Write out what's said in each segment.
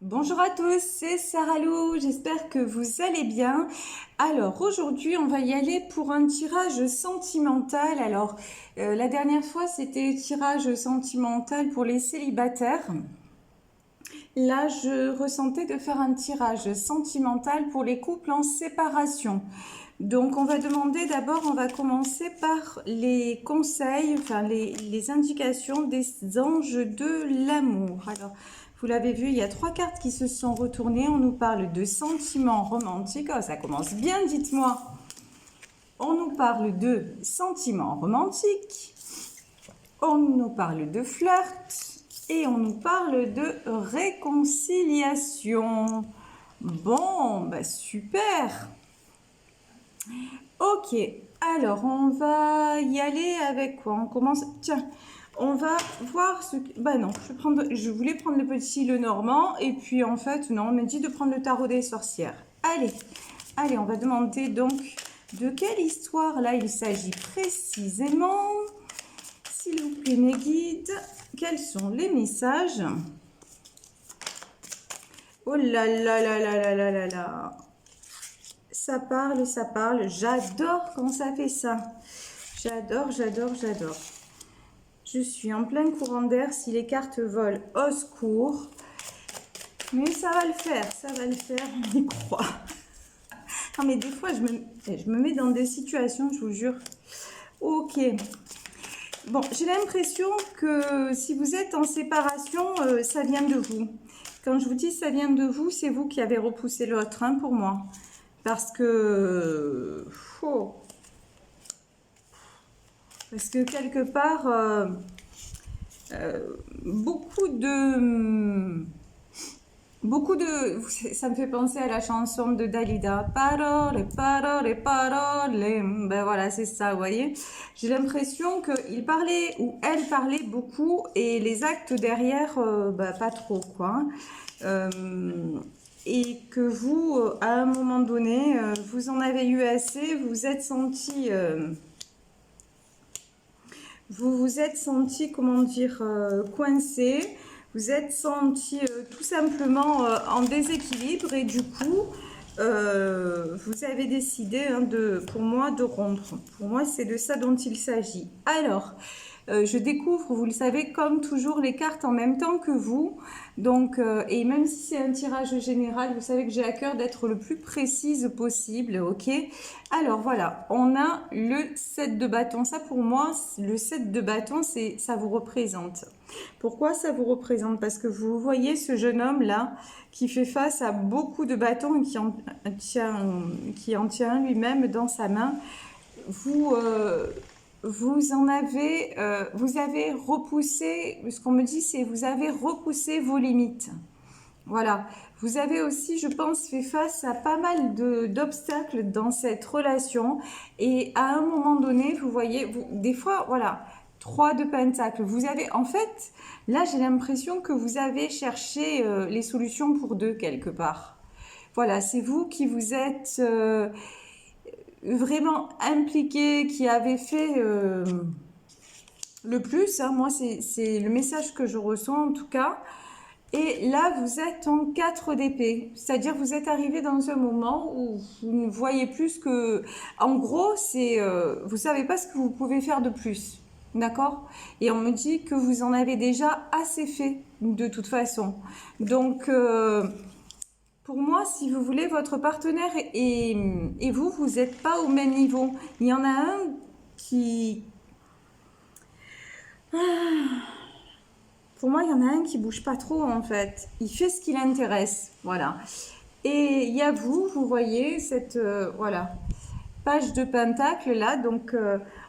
Bonjour à tous, c'est Sarah Lou, j'espère que vous allez bien. Alors aujourd'hui on va y aller pour un tirage sentimental. Alors la dernière fois c'était tirage sentimental pour les célibataires. Là je ressentais de faire un tirage sentimental pour les couples en séparation. Donc on va demander d'abord, on va commencer par les conseils, enfin les indications des anges de l'amour. Alors, vous l'avez vu, il y a 3 cartes qui se sont retournées. On nous parle de sentiments romantiques. Oh, ça commence bien, dites-moi. On nous parle de sentiments romantiques. On nous parle de flirt. Et on nous parle de réconciliation. Bon, bah super. Ok, alors on va y aller avec quoi? On commence. Tiens, on va voir ce que. Bah non, je voulais prendre le petit le normand et puis en fait, non, on m'a dit de prendre le tarot des sorcières. Allez, on va demander donc de quelle histoire là il s'agit précisément. S'il vous plaît, mes guides, quels sont les messages? Oh là là là là là là là là. Ça parle, ça parle. J'adore quand ça fait ça. J'adore, j'adore, j'adore. Je suis en plein courant d'air. Si les cartes volent, au secours. Mais ça va le faire, on y croit. Non, mais des fois, je me mets dans des situations, je vous jure. Ok. Bon, j'ai l'impression que si vous êtes en séparation, ça vient de vous. Quand je vous dis ça vient de vous, c'est vous qui avez repoussé l'autre, hein, pour moi. Parce que... Oh, parce que quelque part, beaucoup de, ça me fait penser à la chanson de Dalida. Parole, parole, parole. Ben voilà, c'est ça, vous voyez. J'ai l'impression qu'il parlait ou elle parlait beaucoup et les actes derrière, ben, pas trop, quoi. Et que vous, à un moment donné, vous en avez eu assez, vous êtes senti... vous vous êtes senti, comment dire, coincé, vous êtes senti tout simplement en déséquilibre et du coup, vous avez décidé, hein, pour moi, de rompre. Pour moi, c'est de ça dont il s'agit. Alors, je découvre, vous le savez, comme toujours, les cartes en même temps que vous. Donc, et même si c'est un tirage général, vous savez que j'ai à cœur d'être le plus précise possible, ok? Alors voilà, on a le 7 de bâton. Ça pour moi, le 7 de bâton, ça vous représente. Pourquoi ça vous représente? Parce que vous voyez ce jeune homme là qui fait face à beaucoup de bâtons et qui en tient lui-même dans sa main. Vous, vous avez repoussé, ce qu'on me dit, c'est vous avez repoussé vos limites. Voilà. Vous avez aussi, je pense, fait face à pas mal d'obstacles dans cette relation. Et à un moment donné, vous voyez, des fois, voilà, 3 de pentacles. Vous avez, en fait, là, j'ai l'impression que vous avez cherché les solutions pour deux quelque part. Voilà, c'est vous qui vous êtes vraiment impliqué, qui avez fait le plus. Hein. Moi, c'est le message que je ressens en tout cas. Et là, vous êtes en 4 d'épée. C'est-à-dire, vous êtes arrivé dans un moment où vous ne voyez plus que... En gros, vous savez pas ce que vous pouvez faire de plus. D'accord? Et on me dit que vous en avez déjà assez fait, de toute façon. Donc, pour moi, si vous voulez, votre partenaire et vous, vous n'êtes pas au même niveau. Il y en a un qui... Pour moi, il y en a un qui bouge pas trop en fait. Il fait ce qui l'intéresse, voilà. Et il y a vous, vous voyez cette voilà page de pentacle là. Donc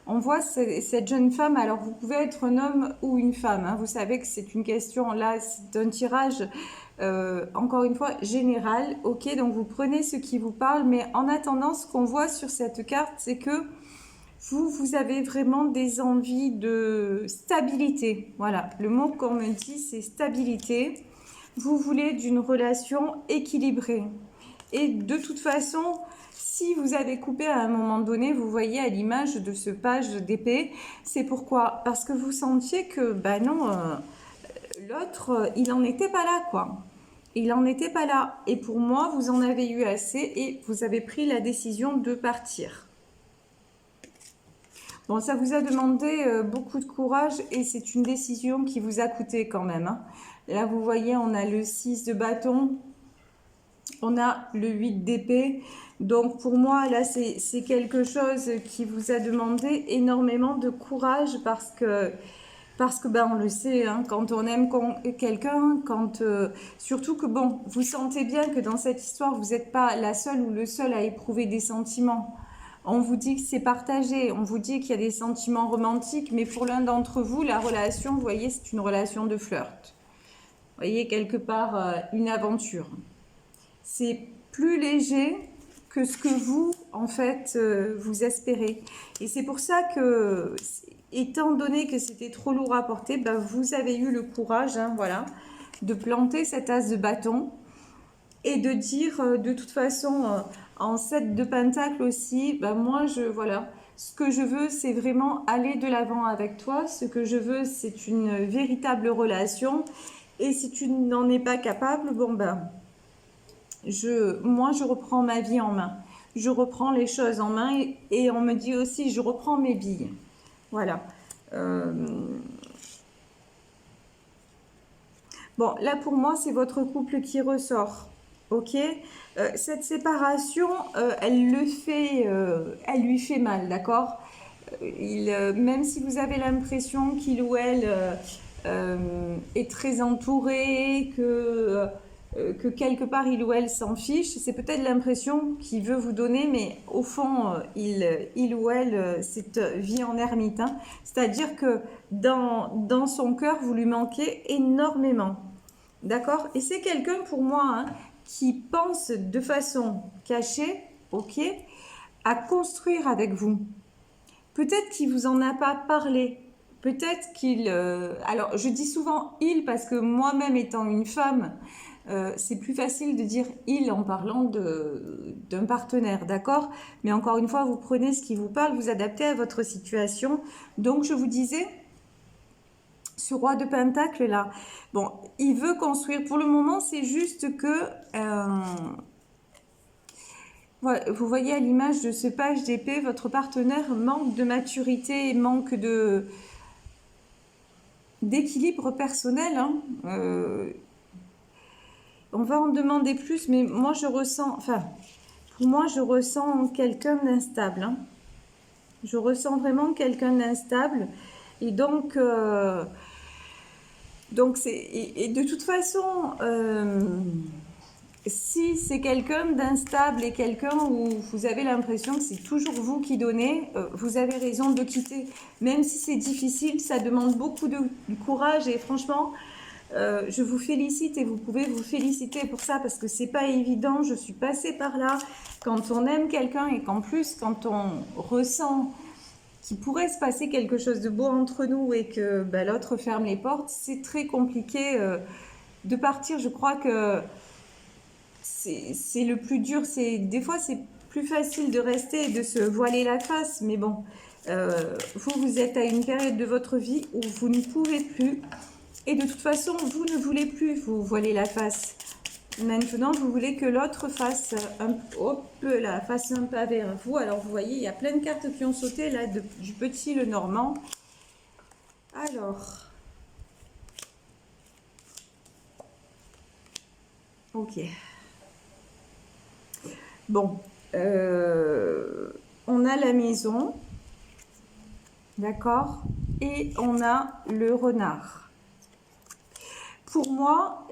on voit cette jeune femme. Alors vous pouvez être un homme ou une femme. Hein. Vous savez que c'est une question là, c'est un tirage. Encore une fois général. Ok, donc vous prenez ce qui vous parle. Mais en attendant, ce qu'on voit sur cette carte, c'est que vous avez vraiment des envies de stabilité. Voilà, le mot qu'on me dit, c'est stabilité. Vous voulez d'une relation équilibrée. Et de toute façon, si vous avez coupé à un moment donné, vous voyez à l'image de ce page d'épée, c'est pourquoi? Parce que vous sentiez que, ben non, l'autre, il n'en était pas là, quoi. Il n'en était pas là. Et pour moi, vous en avez eu assez et vous avez pris la décision de partir. Bon, ça vous a demandé beaucoup de courage et c'est une décision qui vous a coûté quand même, hein. Là, vous voyez, on a le 6 de bâton, on a le 8 d'épée. Donc, pour moi, là, c'est quelque chose qui vous a demandé énormément de courage parce que ben, on le sait, hein, quand on aime quelqu'un, surtout que, bon, vous sentez bien que dans cette histoire, vous n'êtes pas la seule ou le seul à éprouver des sentiments. On vous dit que c'est partagé, on vous dit qu'il y a des sentiments romantiques, mais pour l'un d'entre vous, la relation, vous voyez, c'est une relation de flirt. Vous voyez, quelque part, une aventure. C'est plus léger que ce que vous, en fait, vous espérez. Et c'est pour ça que, étant donné que c'était trop lourd à porter, ben, vous avez eu le courage, hein, voilà, de planter cet as de bâton et de dire, de toute façon, en 7 de pentacle aussi, ben, moi, voilà, ce que je veux, c'est vraiment aller de l'avant avec toi. Ce que je veux, c'est une véritable relation. Et si tu n'en es pas capable, bon, ben, moi, je reprends ma vie en main. Je reprends les choses en main et on me dit aussi, je reprends mes billes. Voilà. Bon, là, pour moi, c'est votre couple qui ressort. Ok, cette séparation, elle lui fait mal, d'accord. Même si vous avez l'impression qu'il ou elle est très entouré, que quelque part il ou elle s'en fiche, c'est peut-être l'impression qu'il veut vous donner, mais au fond, il ou elle vit en ermite, hein. C'est-à-dire que dans son cœur, vous lui manquez énormément. D'accord. Et c'est quelqu'un pour moi, hein, qui pense de façon cachée, ok, à construire avec vous. Peut-être qu'il vous en a pas parlé. Peut-être qu'il... alors, je dis souvent « il » parce que moi-même étant une femme, c'est plus facile de dire « il » en parlant d'un partenaire, d'accord. Mais encore une fois, vous prenez ce qui vous parle, vous adaptez à votre situation. Donc, je vous disais... Ce roi de pentacle là, bon, il veut construire. Pour le moment, c'est juste que, voilà, vous voyez à l'image de ce page d'épée, votre partenaire manque de maturité, manque d'équilibre personnel, hein. On va en demander plus, mais moi je ressens, enfin, pour moi je ressens quelqu'un d'instable, hein. Je ressens vraiment quelqu'un d'instable, et donc et de toute façon, si c'est quelqu'un d'instable et quelqu'un où vous avez l'impression que c'est toujours vous qui donnez, vous avez raison de quitter. Même si c'est difficile, ça demande beaucoup de courage et franchement, je vous félicite et vous pouvez vous féliciter pour ça parce que c'est pas évident. Je suis passée par là. Quand on aime quelqu'un et qu'en plus, quand on ressent qu'il pourrait se passer quelque chose de beau entre nous et que bah, l'autre ferme les portes, c'est très compliqué de partir. Je crois que c'est le plus dur. Des fois, c'est plus facile de rester et de se voiler la face. Mais bon, vous êtes à une période de votre vie où vous ne pouvez plus. Et de toute façon, vous ne voulez plus vous voiler la face. Maintenant, vous voulez que l'autre fasse fasse un pas vers vous. Alors, vous voyez, il y a plein de cartes qui ont sauté là, du petit le normand. Alors, ok. Bon, on a la maison, d'accord, et on a le renard. Pour moi,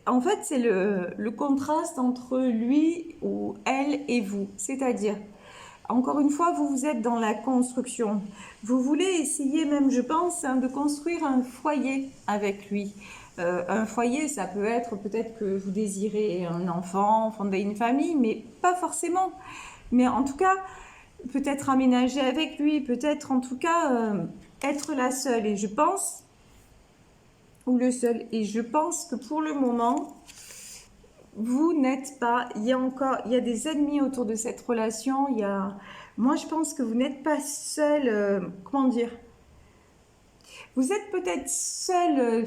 en fait, c'est le contraste entre lui ou elle et vous. C'est-à-dire, encore une fois, vous êtes dans la construction. Vous voulez essayer même, je pense, hein, de construire un foyer avec lui. Un foyer, ça peut être peut-être que vous désirez un enfant, fonder une famille, mais pas forcément. Mais en tout cas, peut-être aménager avec lui, peut-être en tout cas être la seule. Et je pense... ou le seul. Et je pense que pour le moment, vous n'êtes pas... Il y a des ennemis autour de cette relation. Moi, je pense que vous n'êtes pas seul. Comment dire? Vous êtes peut-être seul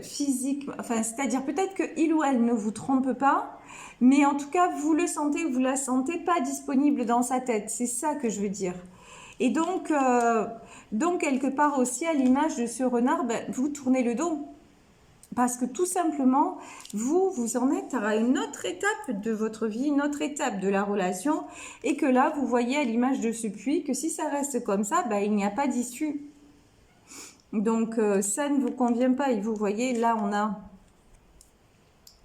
physique, enfin, c'est-à-dire peut-être que il ou elle ne vous trompe pas, mais en tout cas, vous le sentez, vous la sentez pas disponible dans sa tête. C'est ça que je veux dire. Et donc quelque part aussi, à l'image de ce renard, ben, vous tournez le dos. Parce que tout simplement, vous en êtes à une autre étape de votre vie, une autre étape de la relation, et que là, vous voyez à l'image de ce puits que si ça reste comme ça, ben, il n'y a pas d'issue. Donc, ça ne vous convient pas. Et vous voyez, là,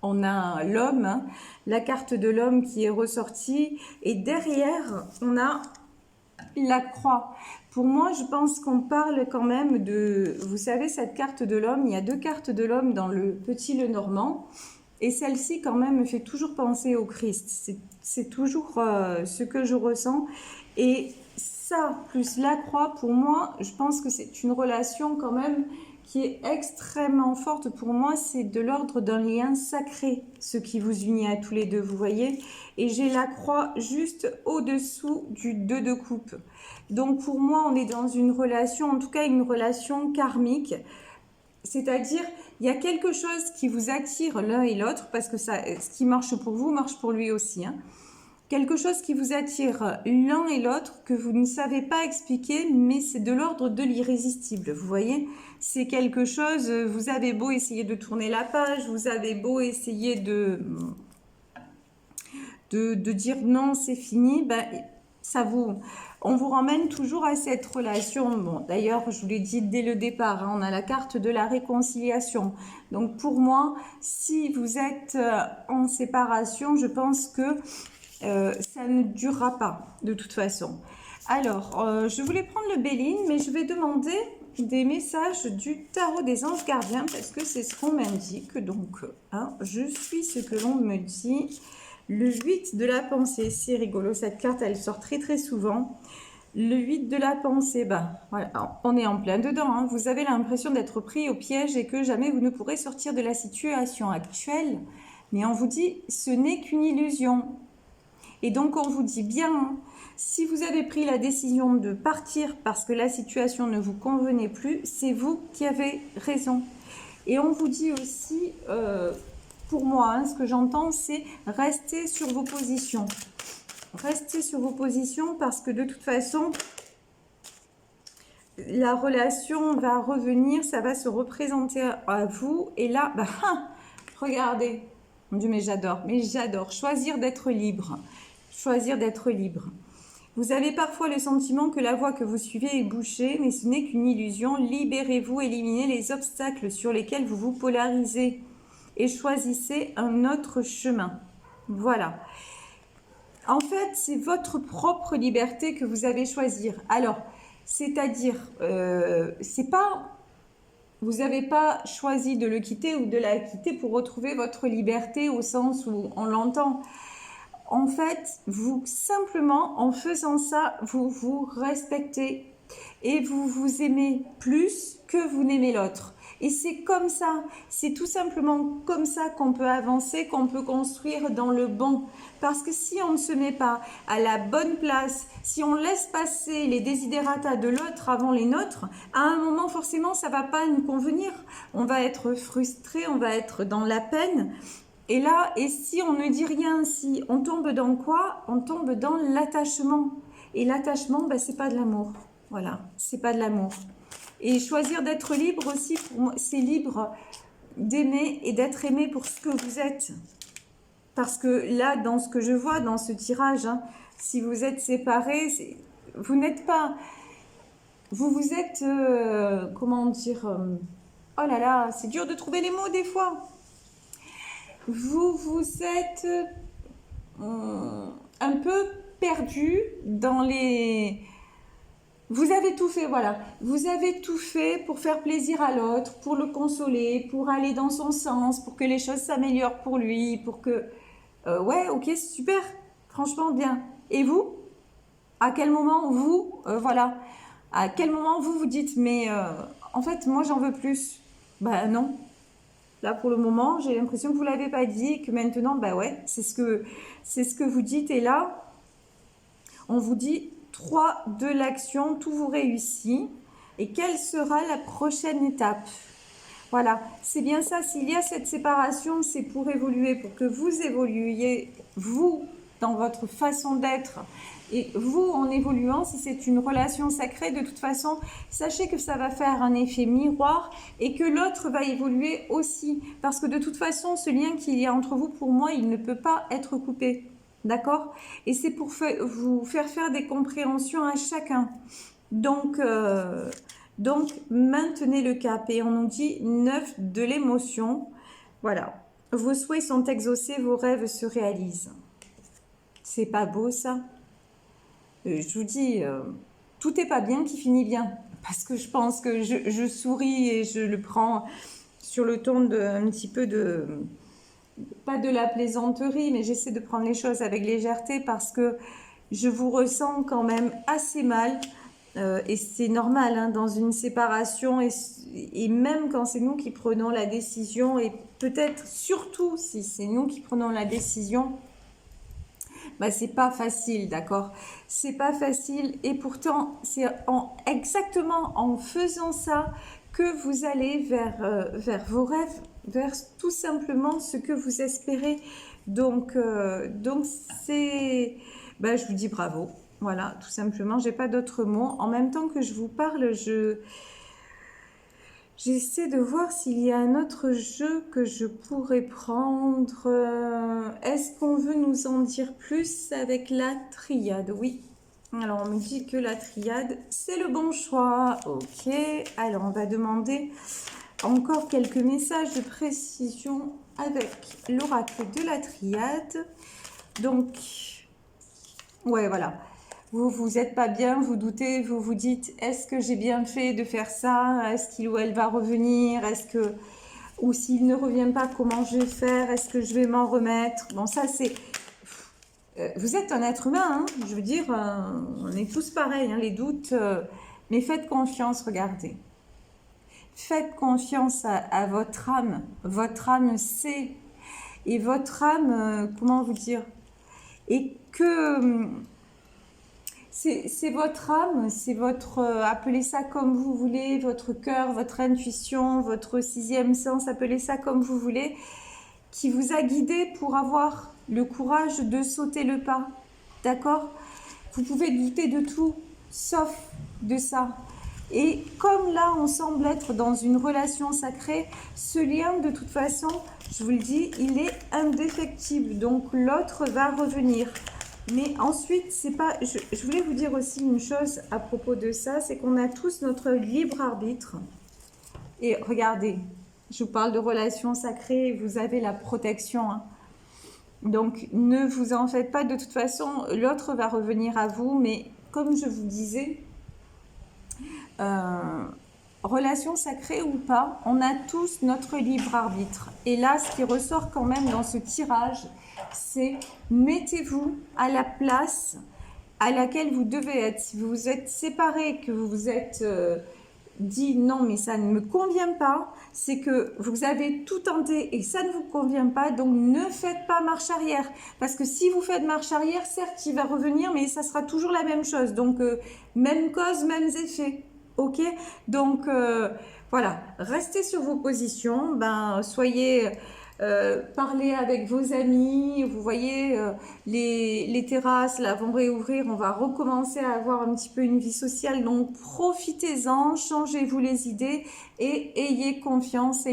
on a l'homme, hein, la carte de l'homme qui est ressortie, et derrière, on a la croix. Pour moi, je pense qu'on parle quand même de... Vous savez, cette carte de l'homme, il y a deux cartes de l'homme dans le petit Lenormand. Et celle-ci, quand même, me fait toujours penser au Christ. C'est toujours ce que je ressens. Et ça, plus la croix, pour moi, je pense que c'est une relation quand même qui est extrêmement forte. Pour moi, c'est de l'ordre d'un lien sacré, ce qui vous unit à tous les deux, vous voyez. Et j'ai la croix juste au-dessous du 2 de coupe. Donc pour moi, on est dans une relation, en tout cas une relation karmique. C'est-à-dire, il y a quelque chose qui vous attire l'un et l'autre, parce que ça, ce qui marche pour vous, marche pour lui aussi, hein. Quelque chose qui vous attire l'un et l'autre, que vous ne savez pas expliquer, mais c'est de l'ordre de l'irrésistible, vous voyez. C'est quelque chose, vous avez beau essayer de tourner la page, vous avez beau essayer de dire non, c'est fini, ben, on vous ramène toujours à cette relation. Bon, d'ailleurs, je vous l'ai dit dès le départ, hein, on a la carte de la réconciliation. Donc pour moi, si vous êtes en séparation, je pense que ça ne durera pas de toute façon. Alors, je voulais prendre le Béline, mais je vais demander des messages du tarot des anges gardiens parce que c'est ce qu'on m'indique. Donc, hein, je suis ce que l'on me dit. Le 8 de la pensée, c'est rigolo, cette carte, elle sort très très souvent. Le 8 de la pensée, ben, voilà, on est en plein dedans. Hein. Vous avez l'impression d'être pris au piège et que jamais vous ne pourrez sortir de la situation actuelle. Mais on vous dit, ce n'est qu'une illusion. Et donc, on vous dit bien, si vous avez pris la décision de partir parce que la situation ne vous convenait plus, c'est vous qui avez raison. Et on vous dit aussi, pour moi, hein, ce que j'entends, c'est rester sur vos positions. Restez sur vos positions parce que de toute façon, la relation va revenir, ça va se représenter à vous. Et là, bah, regardez, mon Dieu, mais j'adore choisir d'être libre. Choisir d'être libre. Vous avez parfois le sentiment que la voie que vous suivez est bouchée, mais ce n'est qu'une illusion. Libérez-vous, éliminez les obstacles sur lesquels vous vous polarisez et choisissez un autre chemin. Voilà. En fait, c'est votre propre liberté que vous avez choisir. Alors, c'est-à-dire, c'est pas... Vous n'avez pas choisi de le quitter ou de la quitter pour retrouver votre liberté au sens où on l'entend. En fait, vous, simplement, en faisant ça, vous vous respectez et vous vous aimez plus que vous n'aimez l'autre. Et c'est comme ça, c'est tout simplement comme ça qu'on peut avancer, qu'on peut construire dans le bon. Parce que si on ne se met pas à la bonne place, si on laisse passer les desiderata de l'autre avant les nôtres, à un moment, forcément, ça ne va pas nous convenir. On va être frustré, on va être dans la peine. Et là, et si on ne dit rien, si on tombe dans quoi? On tombe dans l'attachement. Et l'attachement, ben, c'est pas de l'amour. Voilà, c'est pas de l'amour. Et choisir d'être libre aussi, pour moi, c'est libre d'aimer et d'être aimé pour ce que vous êtes. Parce que là, dans ce que je vois, dans ce tirage, hein, si vous êtes séparés, vous n'êtes pas... Vous êtes... comment dire oh là là, c'est dur de trouver les mots des fois. Vous êtes un peu perdu dans les... Vous avez tout fait, voilà. Vous avez tout fait pour faire plaisir à l'autre, pour le consoler, pour aller dans son sens, pour que les choses s'améliorent pour lui, pour que... ouais, ok, super, franchement bien. Et vous? À quel moment vous, voilà, à quel moment vous vous dites, mais en fait, moi j'en veux plus? Bah non. Là, pour le moment, j'ai l'impression que vous ne l'avez pas dit et que maintenant, bah ouais, c'est ce que vous dites. Et là, on vous dit 3 de l'action, tout vous réussit. Et quelle sera la prochaine étape? Voilà, c'est bien ça. S'il y a cette séparation, c'est pour évoluer, pour que vous évoluiez, vous, dans votre façon d'être, et vous, en évoluant, si c'est une relation sacrée, de toute façon, sachez que ça va faire un effet miroir et que l'autre va évoluer aussi. Parce que de toute façon, ce lien qu'il y a entre vous, pour moi, il ne peut pas être coupé. D'accord? Et c'est pour vous faire des compréhensions à chacun. Donc, maintenez le cap. Et on nous dit 9 de l'émotion. Voilà. Vos souhaits sont exaucés, vos rêves se réalisent. C'est pas beau, ça? Je vous dis, tout n'est pas bien qui finit bien. Parce que je pense que je souris et je le prends sur le ton un petit peu de... Pas de la plaisanterie, mais j'essaie de prendre les choses avec légèreté parce que je vous ressens quand même assez mal. Et c'est normal hein, dans une séparation et même quand c'est nous qui prenons la décision et peut-être surtout si c'est nous qui prenons la décision, bah, c'est pas facile, d'accord? C'est pas facile et pourtant c'est exactement en faisant ça que vous allez vers vos rêves, vers tout simplement ce que vous espérez. Donc c'est, bah, je vous dis bravo. Voilà, tout simplement, j'ai pas d'autres mots. En même temps que je vous parle, j'essaie de voir s'il y a un autre jeu que je pourrais prendre. Est-ce qu'on veut nous en dire plus avec la triade? Oui. Alors, on me dit que la triade, c'est le bon choix. Ok. Alors, on va demander encore quelques messages de précision avec l'oracle de la triade. Donc, ouais, voilà. Vous êtes pas bien, vous doutez, vous vous dites, est-ce que j'ai bien fait de faire ça? Est-ce qu'il ou elle va revenir? Ou s'il ne revient pas, comment je vais faire? Est-ce que je vais m'en remettre? Bon, ça c'est... vous êtes un être humain, hein, je veux dire, on est tous pareils, hein, les doutes, mais faites confiance, regardez. Faites confiance à votre âme. Votre âme sait. Et votre âme, comment vous dire? Et que... c'est votre âme, c'est votre, appelez ça comme vous voulez, votre cœur, votre intuition, votre sixième sens, appelez ça comme vous voulez, qui vous a guidé pour avoir le courage de sauter le pas. D'accord? Vous pouvez douter de tout, sauf de ça. Et comme là, on semble être dans une relation sacrée, ce lien, de toute façon, je vous le dis, il est indéfectible. Donc, l'autre va revenir. Mais ensuite, c'est pas. Je voulais vous dire aussi une chose à propos de ça, c'est qu'on a tous notre libre arbitre. Et regardez, je vous parle de relations sacrées, vous avez la protection. Hein. Donc, ne vous en faites pas. De toute façon, l'autre va revenir à vous. Mais comme je vous disais, relation sacrée ou pas, on a tous notre libre arbitre. Et là, ce qui ressort quand même dans ce tirage, c'est mettez-vous à la place à laquelle vous devez être. Si vous vous êtes séparés, que vous vous êtes dit non mais ça ne me convient pas, c'est que vous avez tout tenté et ça ne vous convient pas, donc ne faites pas marche arrière. Parce que si vous faites marche arrière, certes il va revenir, mais ça sera toujours la même chose. Donc même cause, mêmes effets. Ok, donc voilà, restez sur vos positions, soyez, parlez avec vos amis, vous voyez, les terrasses là vont réouvrir, on va recommencer à avoir un petit peu une vie sociale, donc profitez-en, changez-vous les idées et ayez confiance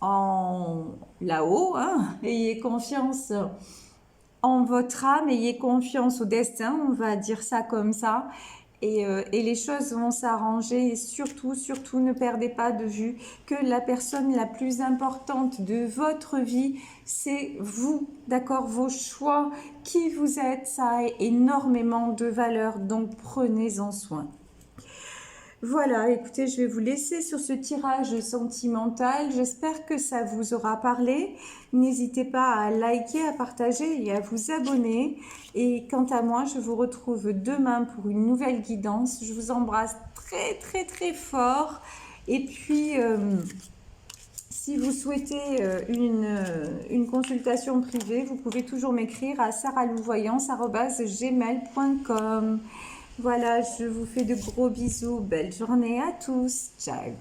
en là-haut, hein, ayez confiance en votre âme, ayez confiance au destin, on va dire ça comme ça. Et les choses vont s'arranger et surtout, ne perdez pas de vue que la personne la plus importante de votre vie, c'est vous, d'accord? Vos choix, qui vous êtes, ça a énormément de valeur, donc prenez-en soin. Voilà, écoutez, je vais vous laisser sur ce tirage sentimental. J'espère que ça vous aura parlé. N'hésitez pas à liker, à partager et à vous abonner. Et quant à moi, je vous retrouve demain pour une nouvelle guidance. Je vous embrasse très, très, très fort. Et puis, si vous souhaitez une consultation privée, vous pouvez toujours m'écrire à saralouvoyance@gmail.com. Voilà, je vous fais de gros bisous. Belle journée à tous. Ciao.